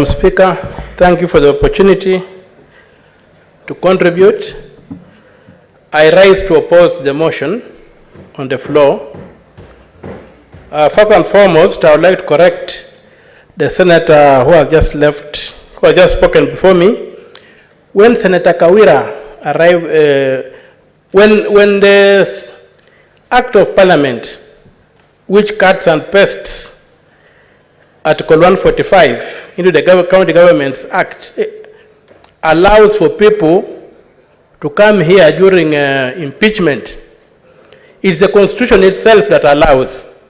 Speaker, thank you for the opportunity to contribute. I rise to oppose the motion on the floor. First and foremost, I would like to correct the senator who has just left, who has just spoken before me. When Senator Kawira arrived, when the Act of Parliament, which cuts and pastes Article 145 into the County Governments Act, allows for people to come here during impeachment. It's the Constitution itself that allows.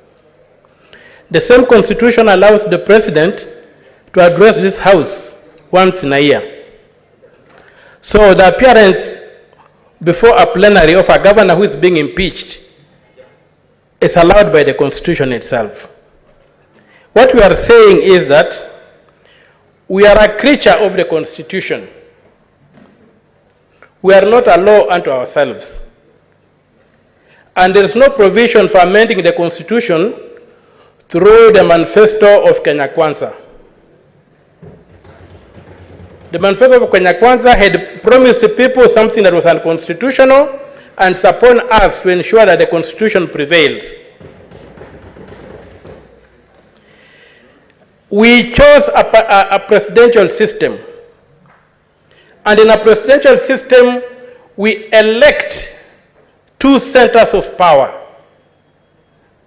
The same Constitution allows the President to address this House once in a year. So the appearance before a plenary of a governor who is being impeached is allowed by the Constitution itself. What we are saying is that we are a creature of the Constitution. We are not a law unto ourselves. And there is no provision for amending the Constitution through the manifesto of Kenya Kwanza. The manifesto of Kenya Kwanza had promised the people something that was unconstitutional, and it's upon us to ensure that the Constitution prevails. We chose a presidential system. And in a presidential system, we elect two centers of power.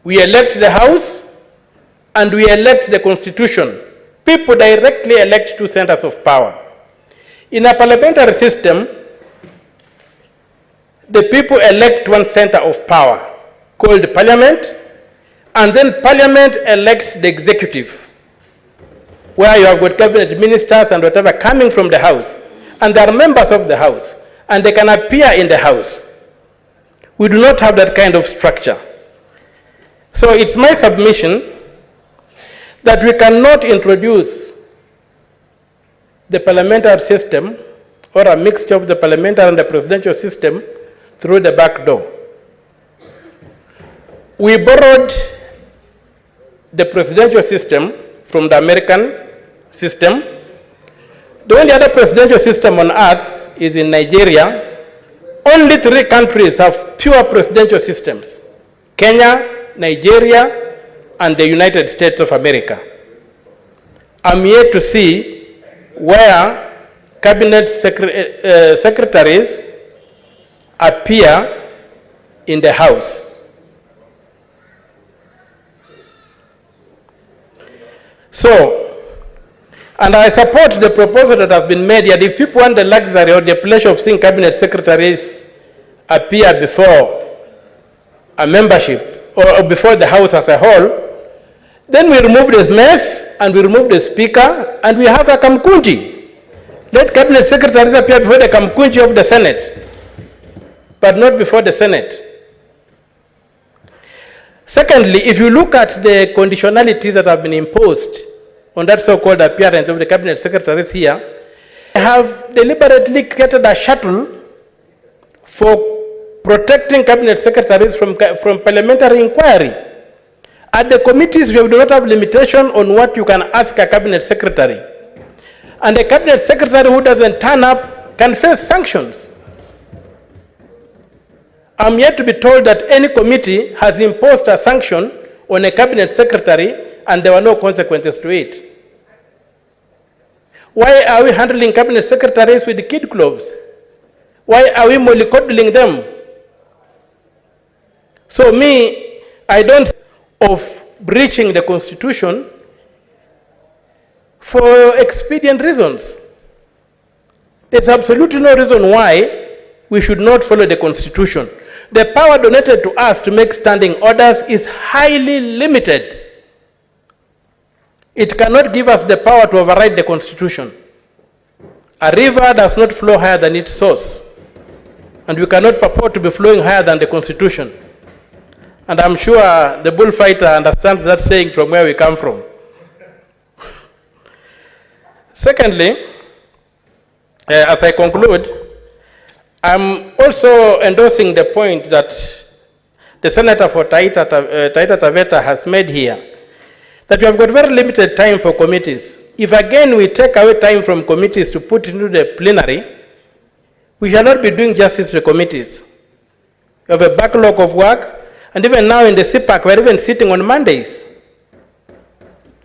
We elect the House and we elect the Constitution. People directly elect two centers of power. In a parliamentary system, the people elect one center of power called Parliament, and then Parliament elects the executive, where you have got cabinet ministers and whatever coming from the House, and they are members of the House, and they can appear in the House. We do not have that kind of structure. So it's my submission that we cannot introduce the parliamentary system or a mixture of the parliamentary and the presidential system through the back door. We borrowed the presidential system from the American system. The only other presidential system on earth is in Nigeria. Only 3 countries have pure presidential systems: Kenya, Nigeria, and the United States of America. I'm yet to see where cabinet secretaries appear in the House. So, and I support the proposal that has been made here. If people want the luxury or the pleasure of seeing cabinet secretaries appear before a membership or before the House as a whole, then we remove this mess and we remove the Speaker and we have a Kamkunji. Let cabinet secretaries appear before the Kamkunji of the Senate, but not before the Senate. Secondly, if you look at the conditionalities that have been imposed on that so-called appearance of the cabinet secretaries here, they have deliberately created a shuttle for protecting cabinet secretaries from parliamentary inquiry. At the committees, we do not have limitation on what you can ask a cabinet secretary. And a cabinet secretary who doesn't turn up can face sanctions. I'm yet to be told that any committee has imposed a sanction on a cabinet secretary and there were no consequences to it. Why are we handling cabinet secretaries with kid gloves? Why are we mollycoddling them? So I don't of breaching the Constitution for expedient reasons. There's absolutely no reason why we should not follow the Constitution. The power donated to us to make standing orders is highly limited. It cannot give us the power to override the Constitution. A river does not flow higher than its source, and we cannot purport to be flowing higher than the Constitution. And I'm sure the bullfighter understands that saying from where we come from. Secondly, as I conclude, I'm also endorsing the point that the senator for Taita Taveta has made here, that we have got very limited time for committees. if again we take away time from committees to put into the plenary, we shall not be doing justice to the committees. We have a backlog of work, and even now in the CPAC, we're even sitting on Mondays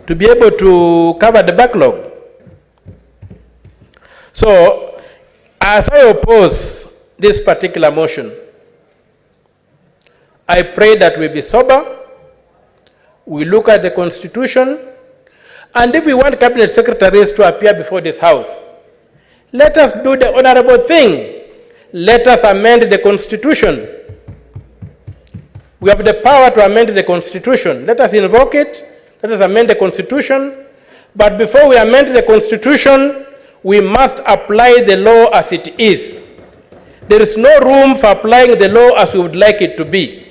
to be able to cover the backlog. So, as I oppose this particular motion, I pray that we be sober, we look at the Constitution, and if we want cabinet secretaries to appear before this House, let us do the honorable thing. Let us amend the Constitution. We have the power to amend the Constitution. Let us invoke it. Let us amend the Constitution. But before we amend the Constitution, we must apply the law as it is. There is no room for applying the law as we would like it to be.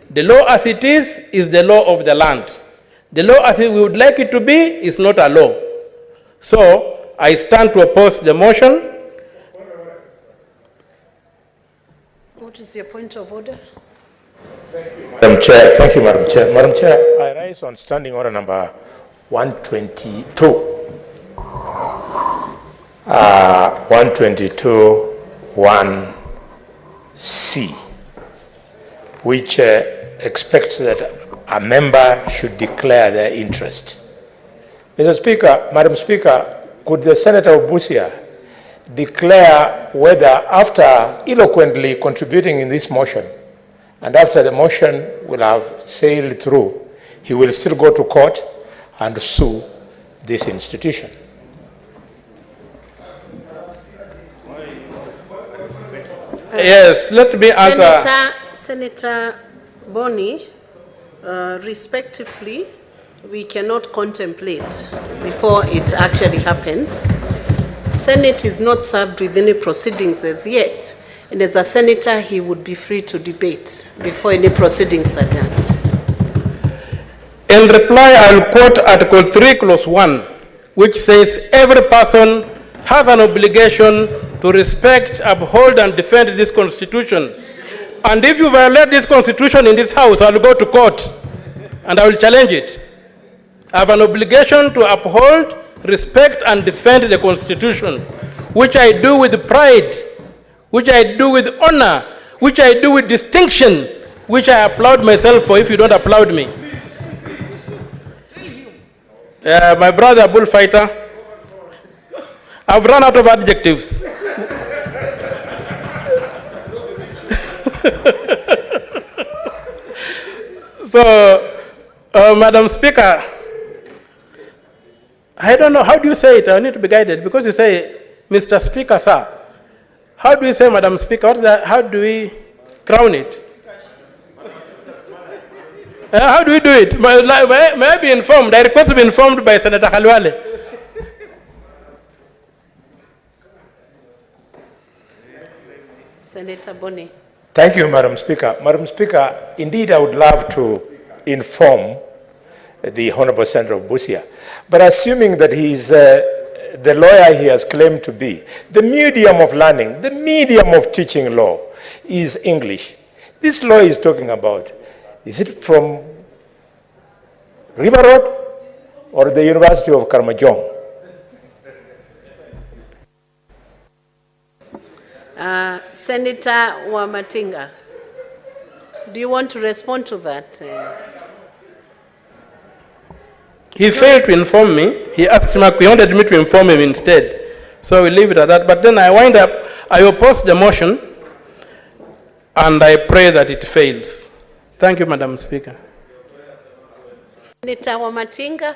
The law as it is the law of the land. The law as we would like it to be is not a law. So, I stand to oppose the motion. What is your point of order? Madam Chair, thank you, Madam Chair. Madam Chair, I rise on standing order number 122. 122(1)(c), which expects that a member should declare their interest. Mr. Speaker, Madam Speaker, could the Senator of Busia declare whether, after eloquently contributing in this motion, and after the motion will have sailed through, he will still go to court and sue this institution? Yes, let me answer. Senator Boni, respectively, we cannot contemplate before it actually happens. Senate is not served with any proceedings as yet, and as a senator, he would be free to debate before any proceedings are done. In reply, I'll quote Article 3, Clause 1, which says every person has an obligation to respect, uphold, and defend this Constitution. And if you violate this Constitution in this House, I'll go to court and I will challenge it. I have an obligation to uphold, respect, and defend the Constitution, which I do with pride, which I do with honor, which I do with distinction, which I applaud myself for if you don't applaud me. My brother, bullfighter, I've run out of adjectives. So, Madam Speaker, I don't know, how do you say it? I need to be guided, because you say, Mr. Speaker, sir. How do you say, Madam Speaker? How do we crown it? How do we do it? May I be informed? I request to be informed by Senator Khalwale. Senator Boni. Thank you, Madam Speaker. Madam Speaker, indeed I would love to inform the Honorable Senator of Busia, but assuming that he is the lawyer he has claimed to be, the medium of learning, the medium of teaching law is English. This law is talking about, is it from River Road or the University of Karamojong? Senator Wamatinga, do you want to respond to that? He failed to inform me. He asked me, he wanted me to inform him instead. So we leave it at that. But then I oppose the motion, and I pray that it fails. Thank you, Madam Speaker. Senator Wamatinga.